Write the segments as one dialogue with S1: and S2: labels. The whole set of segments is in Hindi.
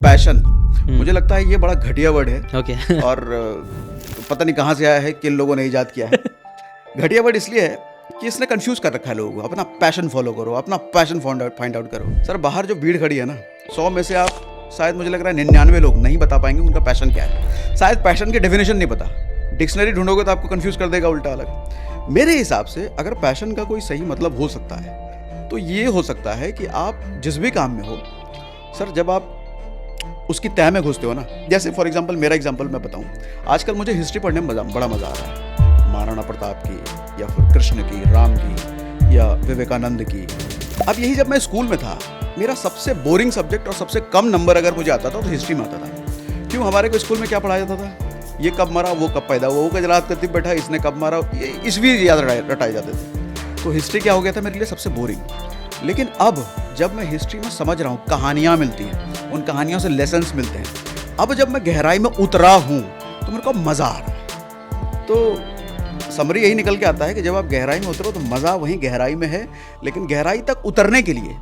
S1: पैशन, मुझे लगता है ये बड़ा घटिया वर्ड है।
S2: ओके
S1: और पता नहीं कहाँ से आया है, किन लोगों ने ईजाद किया है। घटिया वर्ड इसलिए है कि इसने कंफ्यूज कर रखा है लोगों को। अपना पैशन फॉलो करो, अपना पैशन फाइंड आउट करो। सर बाहर जो भीड़ खड़ी है ना, 100 में से आप शायद मुझे लग रहा है 99 लोग नहीं बता पाएंगे उनका पैशन क्या है। शायद पैशन की डेफिनेशन नहीं पता, डिक्शनरी ढूंढोगे तो आपको कंफ्यूज कर देगा उल्टा अलग। मेरे हिसाब से अगर पैशन का कोई सही मतलब हो सकता है तो ये हो सकता है कि आप जिस भी काम में हो सर, जब आप उसकी तह में घुसते हो ना, जैसे फॉर एग्जांपल मेरा एग्जांपल मैं बताऊं, आजकल मुझे हिस्ट्री पढ़ने में बड़ा मज़ा आ रहा है। महाराणा प्रताप की या फिर कृष्ण की, राम की या विवेकानंद की। अब यही जब मैं स्कूल में था, मेरा सबसे बोरिंग सब्जेक्ट और सबसे कम नंबर अगर मुझे आता था तो हिस्ट्री में आता था। क्यों? हमारे को स्कूल में क्या पढ़ाया जाता था? ये कब मरा, वो कब पैदा हुआ, वो गुजरात करती बैठा, इसने कब मारा, ये ईस्वी याद रटाए जाते थे। तो हिस्ट्री क्या हो गया था मेरे लिए सबसे बोरिंग। लेकिन अब जब मैं हिस्ट्री में समझ रहा हूँ, कहानियाँ मिलती हैं, उन कहानियों से लेसन्स मिलते हैं। अब जब मैं गहराई में उतरा हूँ तो मेरे को मज़ा आ रहा है। तो समरी यही निकल के आता है कि जब आप गहराई में उतरो तो मज़ा वहीं गहराई में है, लेकिन गहराई तक उतरने के लिए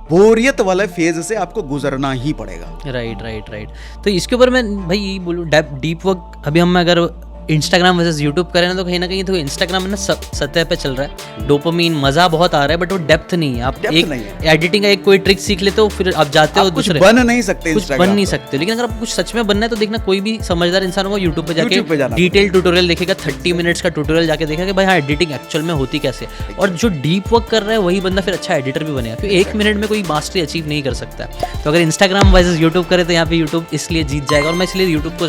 S1: बोरियत वाले फेज से आपको गुजरना ही पड़ेगा।
S2: राइट। तो इसके ऊपर मैं भाई यही बोलूँ, डीप वर्क अभी हम अगर इंस्टाग्राम वर्सेस यूट्यूब करें ना, तो कहीं ना कहीं तो इंस्टाग्राम में ना सतह पे चल रहा है, डोपामीन मजा बहुत आ रहा है, बट वो डेप्थ नहीं है। आप एक एडिटिंग का एक कोई ट्रिक सीख लेते हो, फिर आप जाते हो दूसरे,
S1: बन नहीं सकते,
S2: कुछ बन नहीं सकते। लेकिन अगर आप कुछ सच में बनना है तो देखना, कोई भी समझदार इंसान को यूट्यूब पे जाके डिटेल ट्यूटोरियल देखेगा, 30 मिनट्स का ट्यूटोरियल जाके देखेगा कि भाई हाँ एडिटिंग एक्चुअल में होती कैसे। और जो डीप वर्क कर रहा है वही बंदा फिर अच्छा एडिटर भी बनेगा, क्योंकि 1 मिनट में कोई मास्टरी अचीव नहीं कर सकता। तो अगर इंस्टाग्राम वर्सेस यूट्यूब करे तो यहाँ पे यूट्यूब इसलिए जीत जाएगा, और मैं इसलिए यूट्यूब को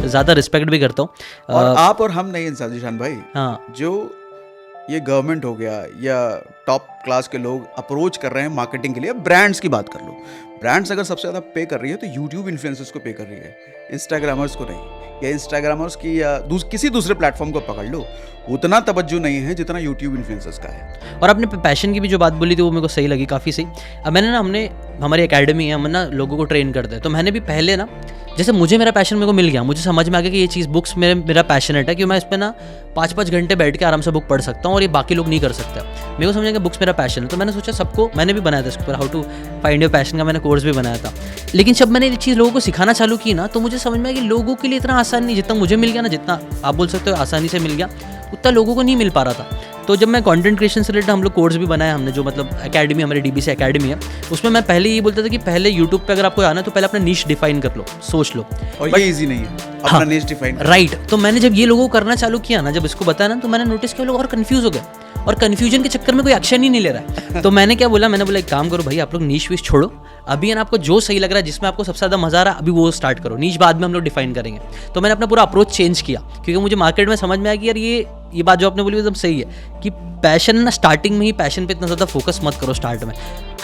S2: ज़्यादा रिस्पेक्ट भी करता हूँ।
S1: और आप और हम नहीं इंसान जीशान भाई,
S2: हाँ,
S1: जो ये गवर्नमेंट हो गया या टॉप क्लास के लोग अप्रोच कर रहे हैं मार्केटिंग के लिए। ब्रांड्स की बात कर लो, ब्रांड्स अगर सबसे ज़्यादा पे कर रही है तो यूट्यूब इन्फ्लुएंसर्स को पे कर रही है, इंस्टाग्रामर्स को नहीं। या इंस्टाग्रामर्स की या किसी दूसरे प्लेटफॉर्म को पकड़ लो, उतना तवज्जो नहीं है जितना यूट्यूब इन्फ्लुएंसर्स का है।
S2: और आपने पैशन की भी जो बात बोली थी वो मेरे को सही लगी, काफ़ी सही। अब मैंने ना, हमारी एकेडमी है, हम ना लोगों को ट्रेन करते हैं, तो मैंने भी पहले ना, जैसे मुझे मेरा पैशन मेरे को मिल गया, मुझे समझ में आ गया कि ये चीज़ बुक्स मेरा पैशनेट है, कि मैं इस पर ना 5-5 घंटे बैठ के आराम से बुक पढ़ सकता हूँ, और ये बाकी लोग नहीं कर सकते। मेरे को समझा कि बुक्स मेरा पैशन है, तो मैंने सोचा सबको, मैंने भी बनाया था इसके ऊपर, how to find your passion का मैंने कोर्स भी बनाया था। लेकिन जब मैंने ये चीज़ लोगों को सिखाना चालू की ना, तो मुझे समझ में आया कि लोगों के लिए इतना आसान नहीं, जितना मुझे मिल गया ना, जितना आप बोल सकते हो आसानी से मिल गया, उतना लोगों को नहीं मिल पा रहा था। तो जब मैं कंटेंट क्रिएशन से रिलेटेड हम लोग कोर्स भी बनाया हमने, जो मतलब एकेडमी हमारी DBC एकेडमी है, उसमें मैं पहले ये बोलता था कि पहले यूट्यूब पे अगर आपको आना है तो पहले अपना नीश डिफाइन कर लो, सोच लो।
S1: और ये इजी नहीं है अपना नीश डिफाइन।
S2: राइट। तो मैंने जब ये लोगों को करना चालू किया ना, जब इसको बताया ना, तो मैंने नोटिस किया लोग और कंफ्यूज हो गए, और कन्फ्यूजन के चक्कर में कोई एक्शन ही नहीं ले रहा है। तो मैंने क्या बोला, मैंने बोला एक काम करो भाई, आप लोग नीश विश छोड़ो, अभी ना आपको जो सही लग रहा है, जिसमें आपको सबसे ज़्यादा मजा आ रहा है, अभी वो स्टार्ट करो, नीश बाद में हम लोग डिफाइन करेंगे। तो मैंने अपना पूरा अप्रोच चेंज किया, क्योंकि मुझे मार्केट में समझ में आया कि यार ये बात जो आपने बोली एकदम सही है, कि पैशन ना, स्टार्टिंग में ही पैशन पे इतना ज़्यादा फोकस मत करो, स्टार्ट में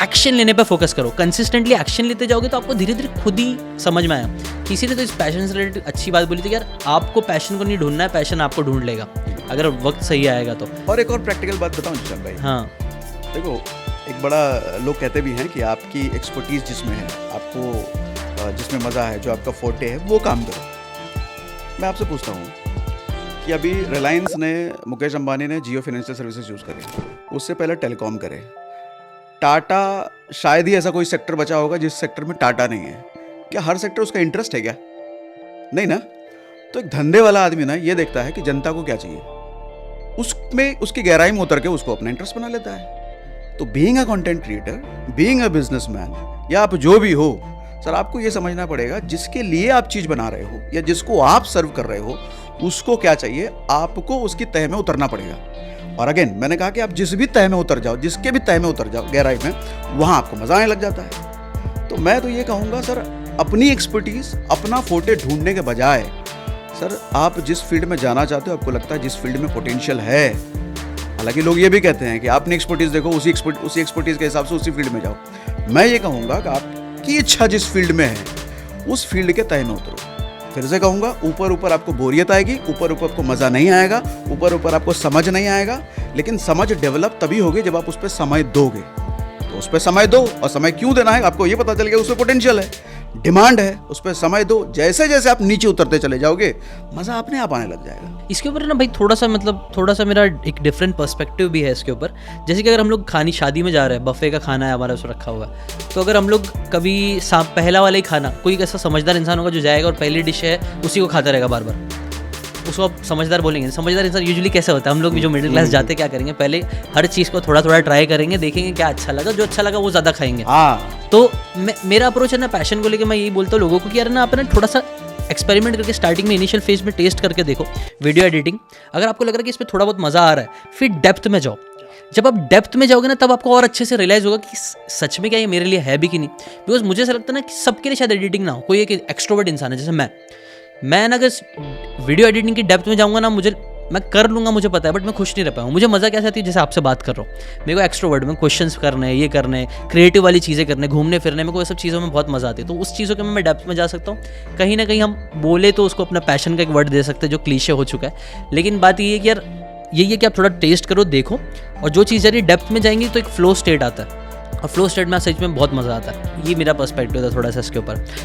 S2: एक्शन लेने पे फोकस करो। कंसिस्टेंटली एक्शन लेते जाओगे तो आपको धीरे धीरे खुद ही समझ में आया। इसीलिए तो इस पैशन से रिलेटेड अच्छी बात बोली थी कि यार आपको पैशन को नहीं ढूंढना है, पैशन आपको ढूंढ लेगा अगर वक्त सही आएगा तो।
S1: और एक और प्रैक्टिकल बात बताऊं जीशान भाई,
S2: हाँ
S1: देखो, एक बड़ा लोग कहते भी हैं कि आपकी एक्सपर्टीज जिसमें है, आपको जिसमें मज़ा है, जो आपका फोर्टे है, वो काम करो। मैं आपसे पूछता हूँ कि अभी रिलायंस ने, मुकेश अंबानी ने जियो फाइनेंशियल सर्विसेज यूज़ करे, उससे पहले टेलीकॉम करे, टाटा, शायद ही ऐसा कोई सेक्टर बचा होगा जिस सेक्टर में टाटा नहीं है। क्या हर सेक्टर उसका इंटरेस्ट है क्या? नहीं ना। तो एक धंधे वाला आदमी ना ये देखता है कि जनता को क्या चाहिए, उसमें उसकी गहराई में उतर के उसको अपना इंटरेस्ट बना लेता है। तो being a content creator, being a businessman, या आप जो भी हो सर, आपको ये समझना पड़ेगा जिसके लिए आप चीज़ बना रहे हो या जिसको आप सर्व कर रहे हो, उसको क्या चाहिए, आपको उसकी तह में उतरना पड़ेगा। और अगेन मैंने कहा कि आप जिस भी तह में उतर जाओ, जिसके भी तह में उतर जाओ गहराई में, वहाँ आपको मज़ा आने लग जाता है। तो मैं तो ये कहूँगा सर, अपनी एक्सपर्टीज़, अपना फोर्टे ढूंढने के बजाय सर, आप जिस फील्ड में जाना चाहते हो, आपको लगता है जिस फील्ड में पोटेंशियल है, हालांकि लोग ये भी कहते हैं कि आपने एक्सपर्टीज़ देखो, उसी एक्सपर्टीज़ के हिसाब से उसी फील्ड में जाओ। मैं ये कहूँगा कि आपकी इच्छा जिस फील्ड में है, उस फील्ड के तह में उतरो। फिर से कहूँगा, ऊपर आपको बोरियत आएगी, ऊपर आपको मज़ा नहीं आएगा, ऊपर आपको समझ नहीं आएगा, लेकिन समझ डेवलप तभी होगी जब आप उस पर समय दोगे। तो उस पर समय दो, और समय क्यों देना है आपको ये पता चल गया, उसमें पोटेंशियल है। डिमांड है, उस पर समय दो। जैसे जैसे आप नीचे उतरते चले जाओगे मज़ा अपने आप आने लग जाएगा।
S2: इसके ऊपर ना भाई थोड़ा सा मेरा एक डिफरेंट पर्सपेक्टिव भी है इसके ऊपर। जैसे कि अगर हम लोग शादी में जा रहे हैं, बफे का खाना है हमारा उसमें रखा हुआ है, तो अगर हम लोग कभी पहला वाला ही खाना, कोई ऐसा समझदार इंसान होगा जो जाएगा और पहली डिश है उसी को खाता रहेगा बार बार, उसको आप समझदार बोलेंगे। समझदार इंसान यूजुअली कैसे होता है, हम लोग भी जो मिडिल क्लास जाते क्या करेंगे, पहले हर चीज़ को थोड़ा थोड़ा ट्राई करेंगे, देखेंगे क्या अच्छा लगा, जो अच्छा लगा वो ज़्यादा खाएंगे। तो मेरा अप्रोच है ना पैशन को लेकर, मैं यही बोलता हूँ लोगों को कि यार ना आप ना थोड़ा सा एक्सपेरिमेंट करके स्टार्टिंग में इनिशियल फेज में टेस्ट करके देखो वीडियो एडिटिंग। अगर आपको लग रहा है कि इसमें थोड़ा बहुत मज़ा आ रहा है, फिर डेप्थ में जाओ। जब आप डेप्थ में जाओगे ना तब आपको और अच्छे से रियलाइज़ होगा कि सच में क्या ये मेरे लिए है भी कि नहीं। बिकॉज मुझे ऐसा लगता है ना कि सबके लिए शायद एडिटिंग ना हो। कोई एक एक्सट्रोवर्ट इंसान है जैसे मैं ना अगर वीडियो एडिटिंग की डेप्थ में जाऊँगा ना, मैं कर लूँगा, मुझे पता है, बट मैं खुश नहीं रह पाऊँ। मुझे मज़ा कैसे आती है, जैसे आपसे बात कर रहा हूँ, मेरे को एक्सट्रोवर्ट में क्वेश्चंस करने, ये करने, क्रिएटिव वाली चीज़ें करने, घूमने फिरने, मेरे को ये सब चीज़ों में बहुत मज़ा आती है। तो उस चीज़ों के मैं डेप्थ में जा सकता हूँ। कहीं ना कहीं हम बोले तो उसको अपना पैशन का एक वर्ड दे सकते हैं जो क्लीशे हो चुका है, लेकिन बात ये है कि यार यही है कि आप थोड़ा टेस्ट करो, देखो, और जो चीज़ यार डेप्थ में जाएंगी तो एक फ्लो स्टेट आता है, और फ्लो स्टेट में सच में बहुत मज़ा आता है। ये मेरा पर्सपेक्टिव था थोड़ा सा इसके ऊपर।